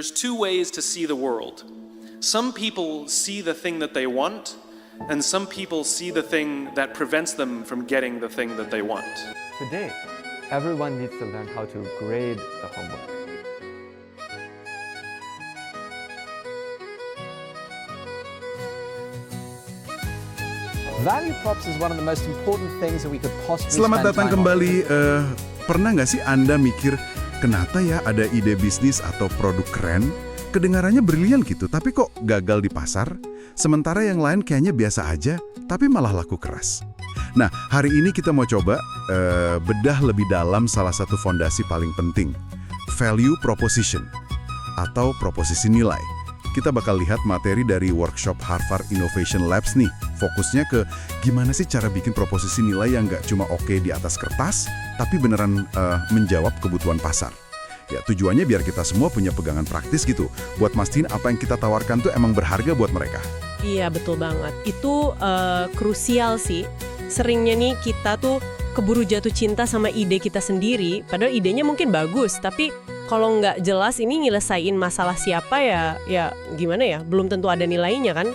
There's two ways to see the world. Some people see the thing that they want, and some people see the thing that prevents them from getting the thing that they want. Today, everyone needs to learn how to grade the homework. Value props is one of the most important things that we could possibly Selamat spend datang time on. kembali. Pernah nggak sih Anda mikir, kenapa ya ada ide bisnis atau produk keren, kedengarannya brilian gitu, tapi kok gagal di pasar? Sementara yang lain kayaknya biasa aja, tapi malah laku keras. Nah, hari ini kita mau coba bedah lebih dalam salah satu fondasi paling penting, value proposition, atau proposisi nilai. Kita bakal lihat materi dari workshop Harvard Innovation Labs nih. Fokusnya ke gimana sih cara bikin proposisi nilai yang nggak cuma oke di atas kertas, tapi beneran menjawab kebutuhan pasar. Ya, tujuannya biar kita semua punya pegangan praktis gitu, buat mastiin apa yang kita tawarkan tuh emang berharga buat mereka. Iya, betul banget. Itu krusial sih. Seringnya nih kita tuh keburu jatuh cinta sama ide kita sendiri, padahal idenya mungkin bagus, tapi kalau nggak jelas ini nyelesain masalah siapa ya gimana ya, belum tentu ada nilainya kan.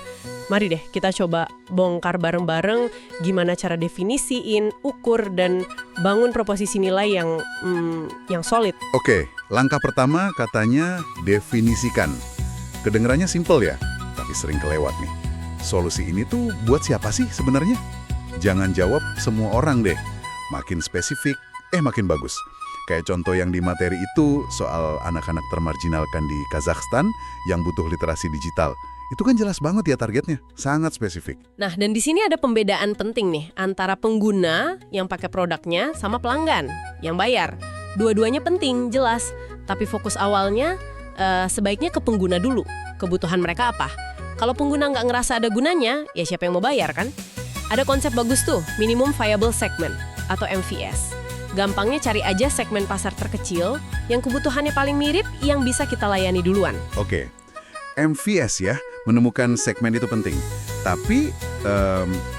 Mari deh kita coba bongkar bareng-bareng gimana cara definisiin, ukur, dan bangun proposisi nilai yang solid. Oke, langkah pertama katanya definisikan. Kedengarannya simpel ya, tapi sering kelewat nih. Solusi ini tuh buat siapa sih sebenarnya? Jangan jawab semua orang deh. Makin spesifik, makin bagus. Kayak contoh yang di materi itu soal anak-anak termarginalkan di Kazakhstan yang butuh literasi digital. Itu kan jelas banget ya targetnya, sangat spesifik. Nah, dan di sini ada pembedaan penting nih antara pengguna yang pakai produknya sama pelanggan yang bayar. Dua-duanya penting, jelas. Tapi fokus awalnya sebaiknya ke pengguna dulu. Kebutuhan mereka apa? Kalau pengguna nggak ngerasa ada gunanya, ya siapa yang mau bayar kan? Ada konsep bagus tuh, Minimum Viable Segment atau MVS. Gampangnya cari aja segmen pasar terkecil yang kebutuhannya paling mirip yang bisa kita layani duluan. Oke, MVS ya, menemukan segmen itu penting. Tapi,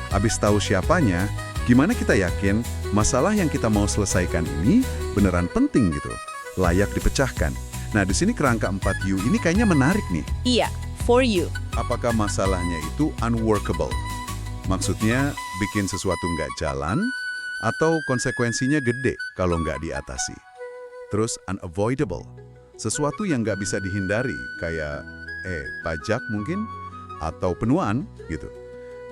abis tahu siapanya, gimana kita yakin masalah yang kita mau selesaikan ini beneran penting gitu, layak dipecahkan. Nah, di sini kerangka 4U ini kayaknya menarik nih. Iya, for you. Apakah masalahnya itu unworkable? Maksudnya bikin sesuatu nggak jalan, atau konsekuensinya gede kalau nggak diatasi. Terus unavoidable, sesuatu yang nggak bisa dihindari, kayak pajak mungkin, atau penuaan gitu.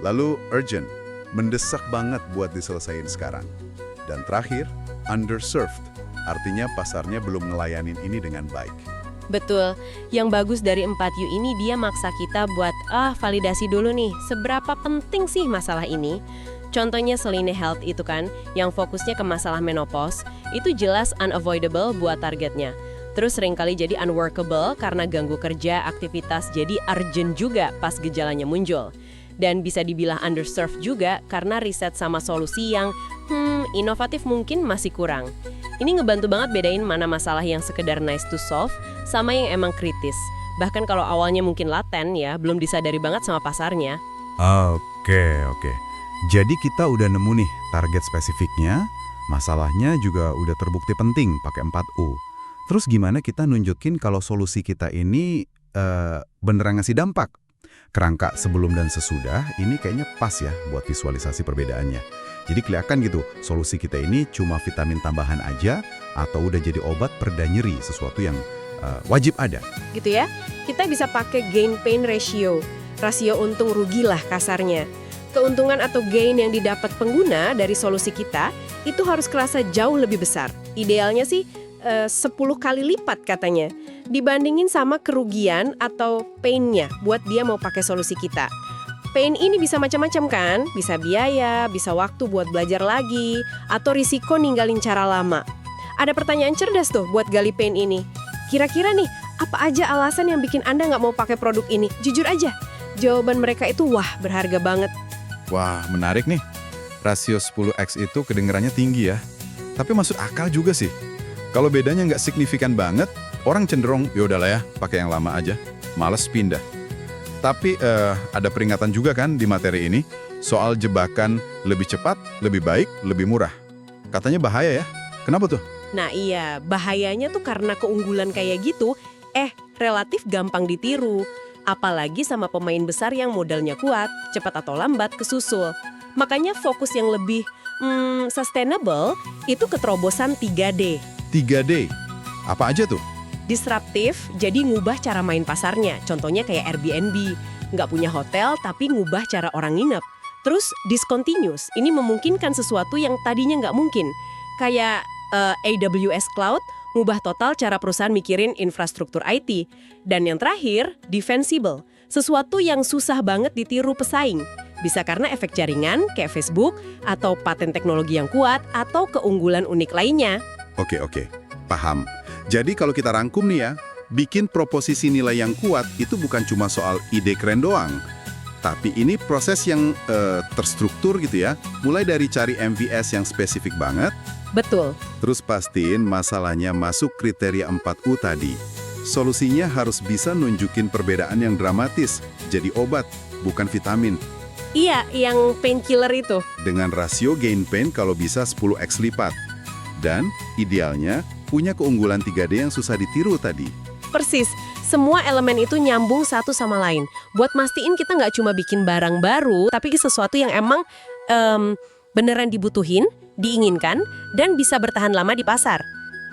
Lalu urgent, mendesak banget buat diselesain sekarang. Dan terakhir, underserved, artinya pasarnya belum ngelayanin ini dengan baik. Betul, yang bagus dari 4U ini dia maksa kita buat validasi dulu nih, seberapa penting sih masalah ini. Contohnya Selene Health itu kan, yang fokusnya ke masalah menopause, itu jelas unavoidable buat targetnya. Terus seringkali jadi unworkable karena ganggu kerja, aktivitas, jadi urgent juga pas gejalanya muncul. Dan bisa dibilang underserved juga karena riset sama solusi yang inovatif mungkin masih kurang. Ini ngebantu banget bedain mana masalah yang sekedar nice to solve sama yang emang kritis. Bahkan kalau awalnya mungkin laten ya, belum disadari banget sama pasarnya. Oke. Jadi kita udah nemu nih target spesifiknya, masalahnya juga udah terbukti penting pakai 4U. Terus gimana kita nunjukin kalau solusi kita ini beneran ngasih dampak? Kerangka sebelum dan sesudah ini kayaknya pas ya buat visualisasi perbedaannya. Jadi kelihatan gitu, solusi kita ini cuma vitamin tambahan aja atau udah jadi obat pereda nyeri, sesuatu yang wajib ada. Gitu ya, kita bisa pakai gain-pain ratio, rasio untung rugi lah kasarnya. Keuntungan atau gain yang didapat pengguna dari solusi kita itu harus kerasa jauh lebih besar. Idealnya sih 10 kali lipat katanya. Dibandingin sama kerugian atau pain-nya buat dia mau pakai solusi kita. Pain ini bisa macam-macam kan? Bisa biaya, bisa waktu buat belajar lagi, atau risiko ninggalin cara lama. Ada pertanyaan cerdas tuh buat gali pain ini. Kira-kira nih, apa aja alasan yang bikin Anda nggak mau pakai produk ini? Jujur aja, jawaban mereka itu wah berharga banget. Wah, menarik nih. Rasio 10x itu kedengarannya tinggi ya. Tapi masuk akal juga sih. Kalau bedanya nggak signifikan banget, orang cenderung, yaudahlah ya, pakai yang lama aja. Males pindah. Tapi ada peringatan juga kan di materi ini, soal jebakan lebih cepat, lebih baik, lebih murah. Katanya bahaya ya. Kenapa tuh? Nah iya, bahayanya tuh karena keunggulan kayak gitu, relatif gampang ditiru. Apalagi sama pemain besar yang modalnya kuat, cepat atau lambat kesusul. Makanya fokus yang lebih sustainable itu keterobosan 3D. 3D, apa aja tuh? Disruptif, jadi ngubah cara main pasarnya. Contohnya kayak Airbnb, nggak punya hotel tapi ngubah cara orang nginep. Terus discontinuous, ini memungkinkan sesuatu yang tadinya nggak mungkin. Kayak AWS Cloud, ngubah total cara perusahaan mikirin infrastruktur IT. Dan yang terakhir, defensible, sesuatu yang susah banget ditiru pesaing. Bisa karena efek jaringan kayak Facebook, atau paten teknologi yang kuat, atau keunggulan unik lainnya. Oke, paham. Jadi kalau kita rangkum nih ya, bikin proposisi nilai yang kuat itu bukan cuma soal ide keren doang. Tapi ini proses yang terstruktur gitu ya, mulai dari cari MVS yang spesifik banget, Betul. terus pastiin masalahnya masuk kriteria 4U tadi. Solusinya harus bisa nunjukin perbedaan yang dramatis, jadi obat, bukan vitamin. Iya, yang painkiller itu. Dengan rasio gain pain kalau bisa 10x lipat. Dan idealnya punya keunggulan 3D yang susah ditiru tadi. Persis, semua elemen itu nyambung satu sama lain. Buat mastiin kita nggak cuma bikin barang baru, tapi sesuatu yang emang beneran dibutuhin, diinginkan, dan bisa bertahan lama di pasar.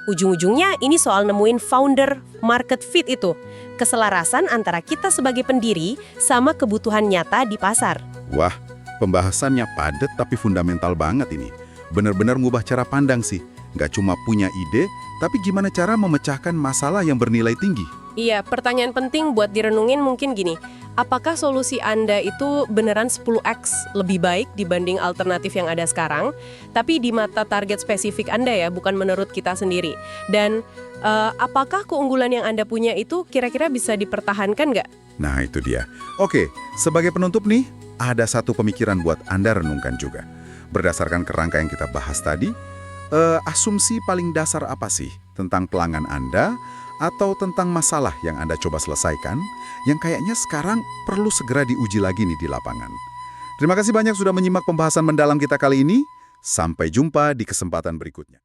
Ujung-ujungnya ini soal nemuin founder market fit itu. Keselarasan antara kita sebagai pendiri sama kebutuhan nyata di pasar. Wah, pembahasannya padat tapi fundamental banget ini. Benar-benar ngubah cara pandang sih. Nggak cuma punya ide, tapi gimana cara memecahkan masalah yang bernilai tinggi. Iya, pertanyaan penting buat direnungin mungkin gini. Apakah solusi Anda itu beneran 10x lebih baik dibanding alternatif yang ada sekarang? Tapi di mata target spesifik Anda ya, bukan menurut kita sendiri. Dan apakah keunggulan yang Anda punya itu kira-kira bisa dipertahankan nggak? Nah, itu dia. Oke, sebagai penutup nih, ada satu pemikiran buat Anda renungkan juga. Berdasarkan kerangka yang kita bahas tadi, asumsi paling dasar apa sih tentang pelanggan Anda atau tentang masalah yang Anda coba selesaikan yang kayaknya sekarang perlu segera diuji lagi nih di lapangan. Terima kasih banyak sudah menyimak pembahasan mendalam kita kali ini. Sampai jumpa di kesempatan berikutnya.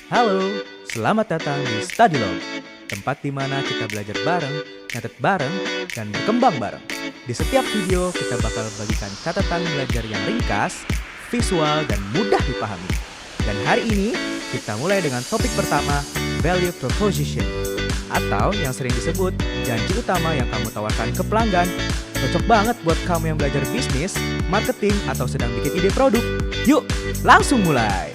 Halo, selamat datang di StudyLog, tempat di mana kita belajar bareng, nyatet bareng, dan berkembang bareng. Di setiap video, kita bakal bagikan catatan belajar yang ringkas, visual, dan mudah dipahami. Dan hari ini, kita mulai dengan topik pertama, Value Proposition, atau yang sering disebut janji utama yang kamu tawarkan ke pelanggan. Cocok banget buat kamu yang belajar bisnis, marketing, atau sedang bikin ide produk. Yuk, langsung mulai!